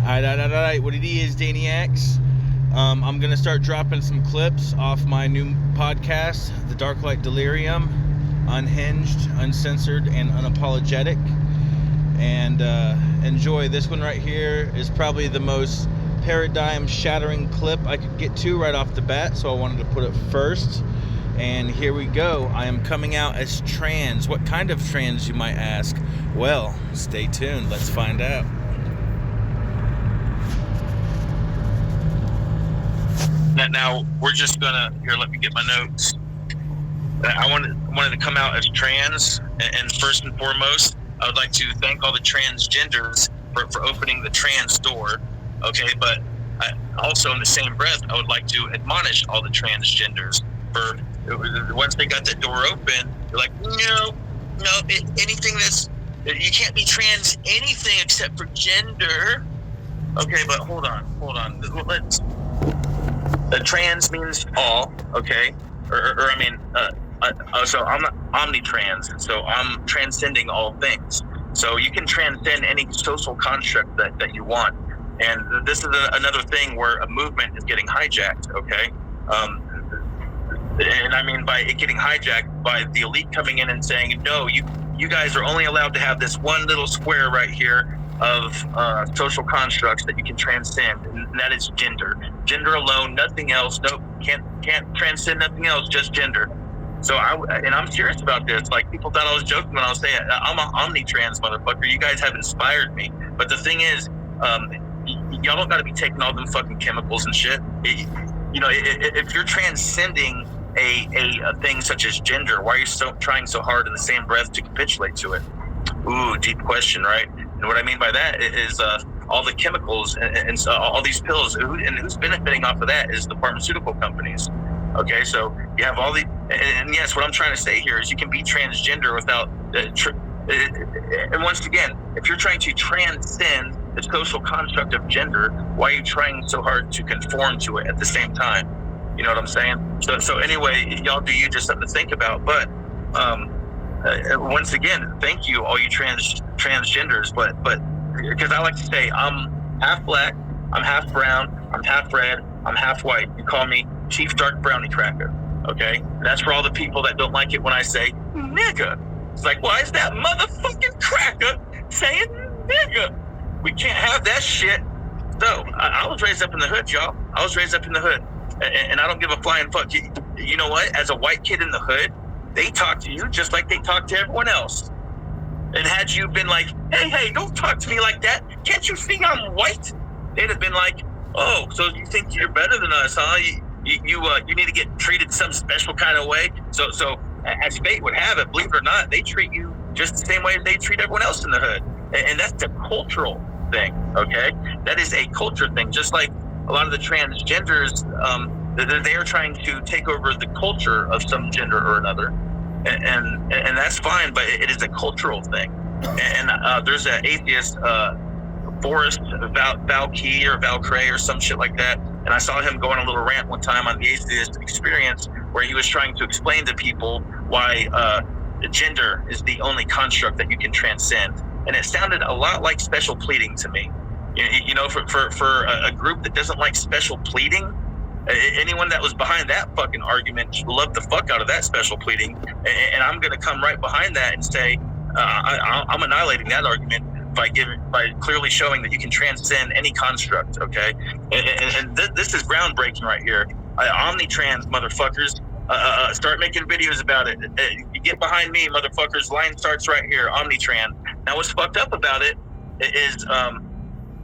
Alright. What it is, Daniacs. I'm going to start dropping some clips off my new podcast, The Darklight Delirium. Unhinged, uncensored, and unapologetic. And enjoy. This one right here is probably the most paradigm-shattering clip I could get to right off the bat, so I wanted to put it first. And here we go. I am coming out as trans. What kind of trans, you might ask? Well, stay tuned. Let's find out. Now we're just gonna let me get my notes. I wanted to come out as trans, and first and foremost, I would like to thank all the transgenders for opening the trans door. Okay, but also in the same breath, I would like to admonish all the transgenders for once they got that door open, they're like, no, anything that's you can't be trans anything except for gender. Okay, but hold on. Let's. Trans means all, okay? So I'm not omnitrans, so I'm transcending all things. So you can transcend any social construct that you want. And this is another thing where a movement is getting hijacked, okay? And I mean by it getting hijacked by the elite coming in and saying, no, you guys are only allowed to have this one little square right here of social constructs that you can transcend, and that is gender. Gender alone, nothing else. Nope, can't transcend nothing else, just gender. So I'm serious about this. Like, people thought I was joking when I was saying I'm an omnitrans motherfucker. You guys have inspired me. But the thing is, y'all don't got to be taking all them fucking chemicals and shit. If you're transcending a thing such as gender, why are you trying so hard in the same breath to capitulate to it? Ooh, deep question, right? And what I mean by that is all the chemicals and so all these pills, and who's benefiting off of that is the pharmaceutical companies. Okay, so you have all the, and yes, what I'm trying to say here is you can be transgender without, and once again, if you're trying to transcend the social construct of gender, why are you trying so hard to conform to it at the same time? You know what I'm saying? So anyway, y'all do you, just something to think about. But once again, thank you, all you transgenders. But because I like to say, I'm half black, I'm half brown, I'm half red, I'm half white. You call me Chief Dark Brownie Cracker. Okay, that's for all the people that don't like it when I say nigga. It's like, why is that motherfucking cracker saying nigga? We can't have that shit. So I was raised up in the hood, y'all. I was raised up in the hood, and I don't give a flying fuck. You know what? As a white kid in the hood, they talk to you just like they talk to everyone else. And had you been like, hey, don't talk to me like that. Can't you see I'm white? They'd have been like, oh, so you think you're better than us, huh? You need to get treated some special kind of way. So as fate would have it, believe it or not, they treat you just the same way they treat everyone else in the hood. And that's a cultural thing, okay? That is a culture thing. Just like a lot of the transgenders, they are trying to take over the culture of some gender or another. And that's fine, but it is a cultural thing. And there's an atheist, Forrest Valkey or Valcray or some shit like that. And I saw him go on a little rant one time on the atheist experience where he was trying to explain to people why gender is the only construct that you can transcend. And it sounded a lot like special pleading to me. For a group that doesn't like special pleading, anyone that was behind that fucking argument loved the fuck out of that special pleading. And I'm going to come right behind that and say, I'm annihilating that argument by clearly showing that you can transcend any construct, okay? And this is groundbreaking right here. Omnitrans motherfuckers, start making videos about it. You get behind me, motherfuckers. Line starts right here. Omnitrans. Now, what's fucked up about it is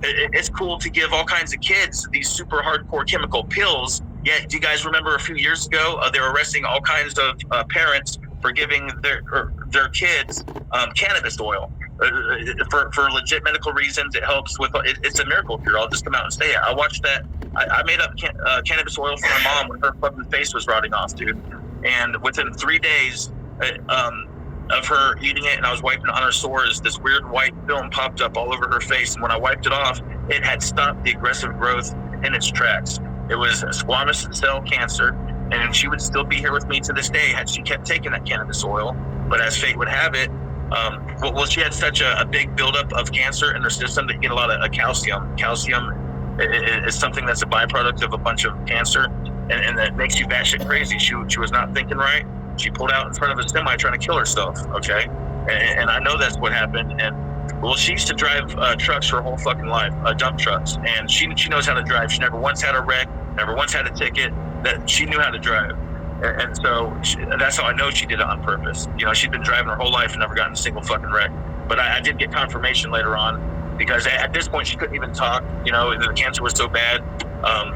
it's cool to give all kinds of kids these super hardcore chemical pills. Yet, do you guys remember a few years ago they were arresting all kinds of parents for giving their kids cannabis oil for legit medical reasons? It helps with it's a miracle cure. I'll just come out and say it. I watched that. I made up cannabis oil for my mom when her fucking face was rotting off, dude. And within 3 days of her eating it, and I was wiping it on her sores, this weird white film popped up all over her face. And when I wiped it off, it had stopped the aggressive growth in its tracks. It was squamous cell cancer, and she would still be here with me to this day had she kept taking that cannabis oil. But as fate would have it, Well, she had such a big buildup of cancer in her system that you get a lot of calcium. Calcium is something that's a byproduct of a bunch of cancer, and that makes you batshit crazy. She was not thinking right. She pulled out in front of a semi trying to kill herself. Okay, and I know that's what happened. And well, she used to drive trucks her whole fucking life, dump trucks, and she knows how to drive. She never once had a wreck, never once had a ticket. That she knew how to drive. And so that's how I know she did it on purpose. You know, she'd been driving her whole life and never gotten a single fucking wreck. But I did get confirmation later on, because at this point she couldn't even talk. You know, the cancer was so bad.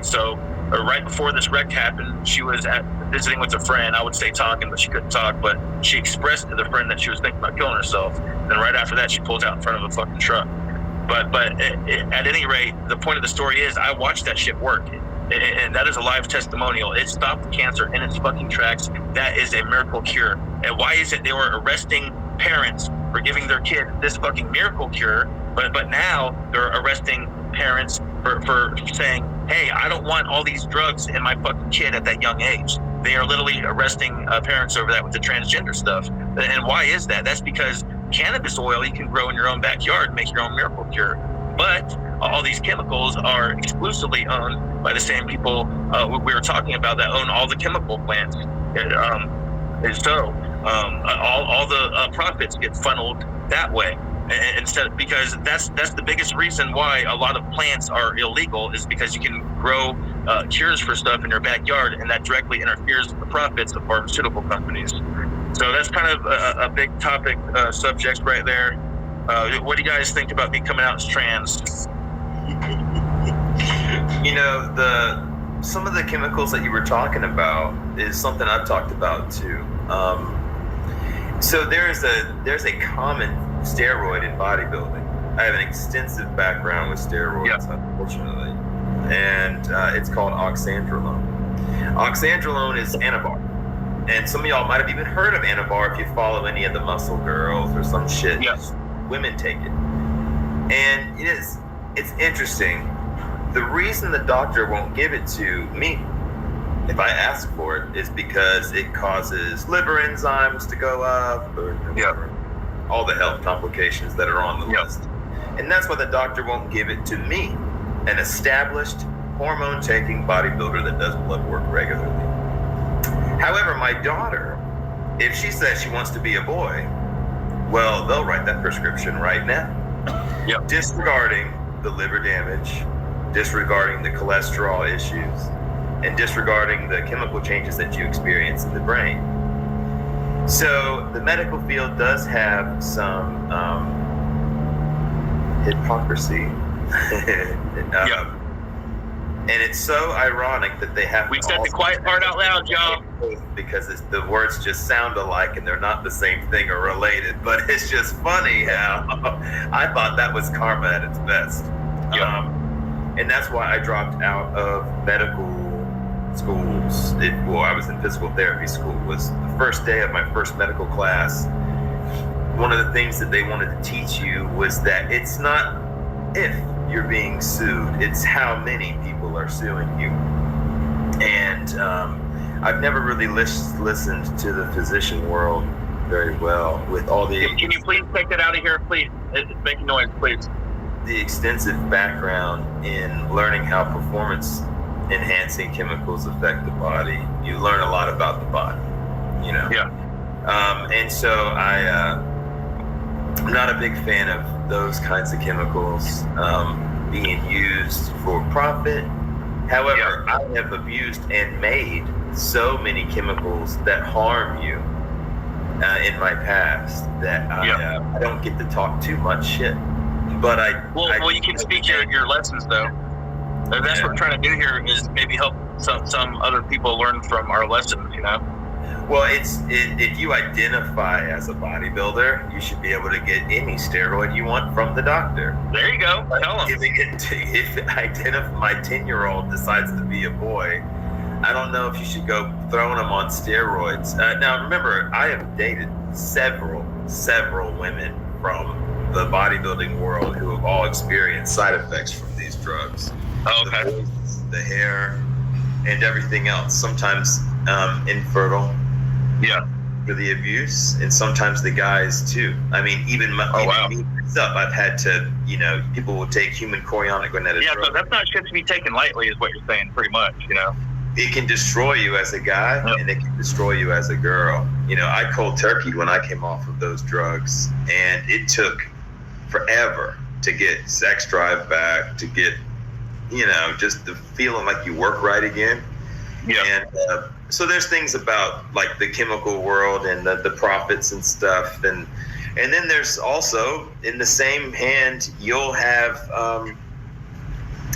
So right before this wreck happened, she was visiting with a friend. I would say talking, but she couldn't talk. But she expressed to the friend that she was thinking about killing herself. And then right after that, she pulls out in front of a fucking truck. But at any rate, the point of the story is I watched that shit work. And that is a live testimonial. It stopped the cancer in its fucking tracks. That is a miracle cure. And why is it they were arresting parents for giving their kid this fucking miracle cure, but now they're arresting parents for saying, hey, I don't want all these drugs in my fucking kid at that young age. They are literally arresting parents over that with the transgender stuff. And why is that? That's because cannabis oil you can grow in your own backyard and make your own miracle cure. But all these chemicals are exclusively owned by the same people we were talking about that own all the chemical plants. And so all the profits get funneled that way. Instead, because that's the biggest reason why a lot of plants are illegal, is because you can grow cures for stuff in your backyard, and that directly interferes with the profits of pharmaceutical companies. So that's kind of a big topic subject right there. What do you guys think about me coming out as trans? You know, some of the chemicals that you were talking about is something I've talked about too. So there's a common steroid in bodybuilding. I have an extensive background with steroids, unfortunately, and it's called oxandrolone. Oxandrolone is Anavar, and some of y'all might have even heard of Anavar if you follow any of the Muscle Girls or some shit. Yes. Women take it, and it's interesting. The reason the doctor won't give it to me if I ask for it is because it causes liver enzymes to go up, or all the health complications that are on the list. And that's why the doctor won't give it to me, an established hormone-taking bodybuilder that does blood work regularly. However, my daughter, if she says she wants to be a boy, well, they'll write that prescription right now. Disregarding the liver damage, disregarding the cholesterol issues, and disregarding the chemical changes that you experience in the brain. So the medical field does have some hypocrisy. And it's so ironic that they have we said the quiet part out loud, y'all. Because the words just sound alike and they're not the same thing or related. But it's just funny how I thought that was karma at its best. And that's why I dropped out of medical schools. I was in physical therapy school. It was the first day of my first medical class. One of the things that they wanted to teach you was that it's not if you're being sued, it's how many people are suing you. And I've never really listened to the physician world very well with all the... Can you please take that out of here, please? It's making noise, please. The extensive background in learning how performance enhancing chemicals affect the body. You learn a lot about the body, you know? And so I'm not a big fan of those kinds of chemicals being used for profit. However, I have abused and made so many chemicals that harm you in my past that I don't get to talk too much shit. But well, you can speak your lessons though. That's what we're trying to do here, is maybe help some other people learn from our lessons, you know? Well, if you identify as a bodybuilder, you should be able to get any steroid you want from the doctor. There you go. Tell them. If my 10-year-old decides to be a boy, I don't know if you should go throwing them on steroids. Now, remember, I have dated several women from the bodybuilding world who have all experienced side effects from these drugs. Okay. The voice, the hair, and everything else. Sometimes infertile. for the abuse, and sometimes the guys too. I mean, even me myself, I've had to, people will take human chorionic gonadotropin. Yeah, so that's not shit to be taken lightly, is what you're saying, pretty much. It can destroy you as a guy, and it can destroy you as a girl. I cold turkeyed when I came off of those drugs, and it took forever to get sex drive back, to get, just the feeling like you work right again. Yeah. And so there's things about like the chemical world and the profits and stuff, and then there's also, in the same hand, you'll have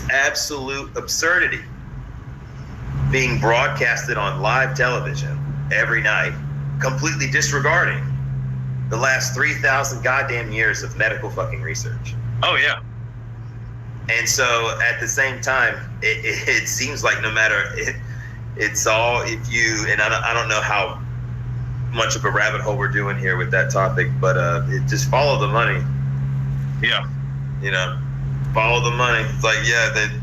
absolute absurdity being broadcasted on live television every night, completely disregarding the last 3,000 goddamn years of medical fucking research. Oh yeah. And so at the same time, it seems like no matter it's all, if you, and I don't know how much of a rabbit hole we're doing here with that topic, but it just follow the money. Yeah. Follow the money. It's like,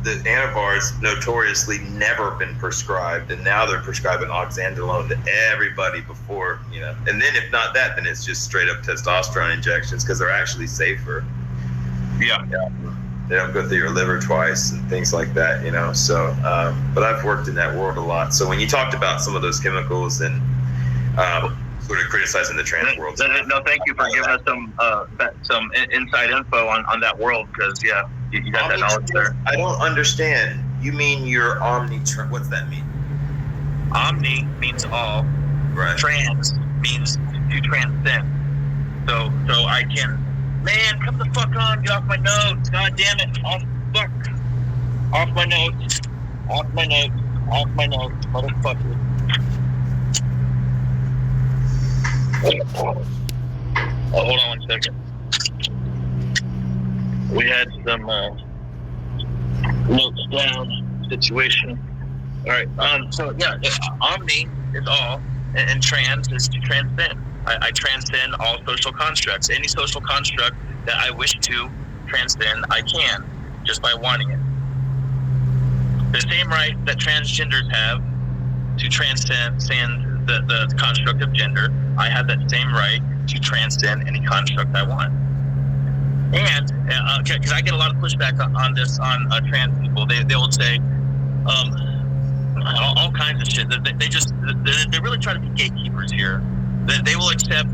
the Anavar's notoriously never been prescribed, and now they're prescribing oxandrolone to everybody before, and then if not that, then it's just straight up testosterone injections, because they're actually safer. Yeah. They don't go through your liver twice and things like that, so but I've worked in that world a lot. So when you talked about some of those chemicals and sort of criticizing the trans world. No, thank you for giving us some inside info on that world, because you got that knowledge there. I don't understand. You mean you're omni-trans? What's that mean? Omni means all. Right. Trans means to transcend. So I can, man, come the fuck on, get off my notes. God damn it, off my notes, motherfucker. Hold on 1 second. We had some notes down situation. All right. So omni is all, and trans is to transcend. I transcend all social constructs. Any social construct that I wish to transcend, I can, just by wanting it. The same right that transgenders have to transcend the construct of gender, I have that same right to transcend any construct I want. And because I get a lot of pushback on this on trans people, they will say all kinds of shit. They really try to be gatekeepers here. They will accept,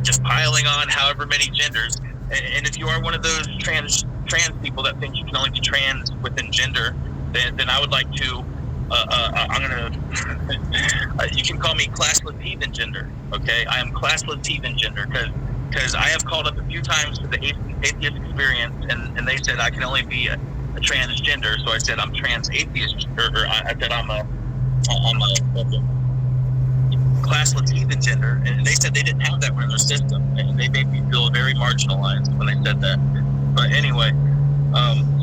just piling on however many genders. And if you are one of those trans people that think you can only be trans within gender, then I would like to. You can call me classless heathen gender. Okay, I am classless heathen gender because I have called up a few times to the atheist experience, and they said I can only be a transgender. So I said I'm trans atheist, or I said I'm a classless heathen gender, and they said they didn't have that in their system, and they made me feel very marginalized when they said that. But anyway,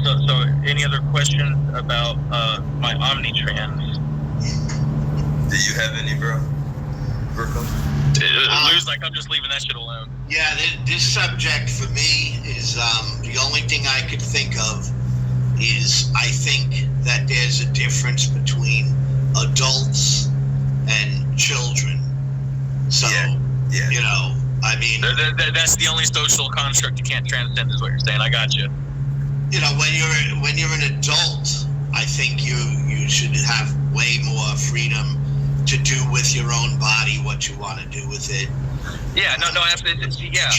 so any other questions about my omnitrans? Do you have any, bro? Brooklyn? Lou's like, I'm just leaving that shit alone. Yeah, this subject for me is the only thing I could think of is I think that there's a difference between adults and children. So, I mean... That's the only social construct you can't transcend, is what you're saying. I got you. When you're an adult, I think you should have way more freedom to do with your own body what you want to do with it. Yeah, no, absolutely. Yeah,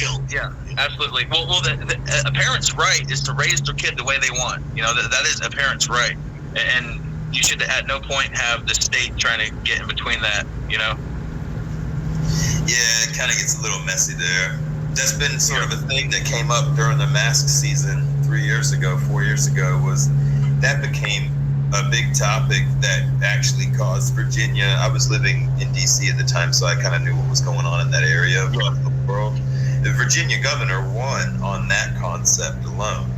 absolutely. Well, a parent's right is to raise their kid the way they want. That is a parent's right, and you should at no point have the state trying to get in between that. Yeah, it kind of gets a little messy there. That's been sort of a thing that came up during the mask season 4 years ago, was that became a big topic that actually caused Virginia. I was living in D.C. at the time, so I kind of knew what was going on in that area of the world. The Virginia governor won on that concept alone,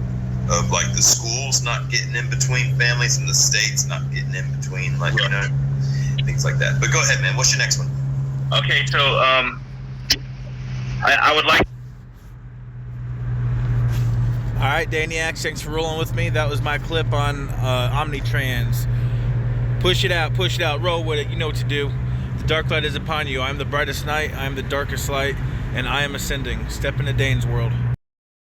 of like the schools not getting in between families and the states not getting in between, things like that. But go ahead, man. What's your next one? Okay, so I would like. All right, Daniacs, thanks for rolling with me. That was my clip on Omnitrans. Push it out, roll with it. You know what to do. dark light is upon you. I am the brightest night. I am the darkest light, and I am ascending. Step into Dane's world.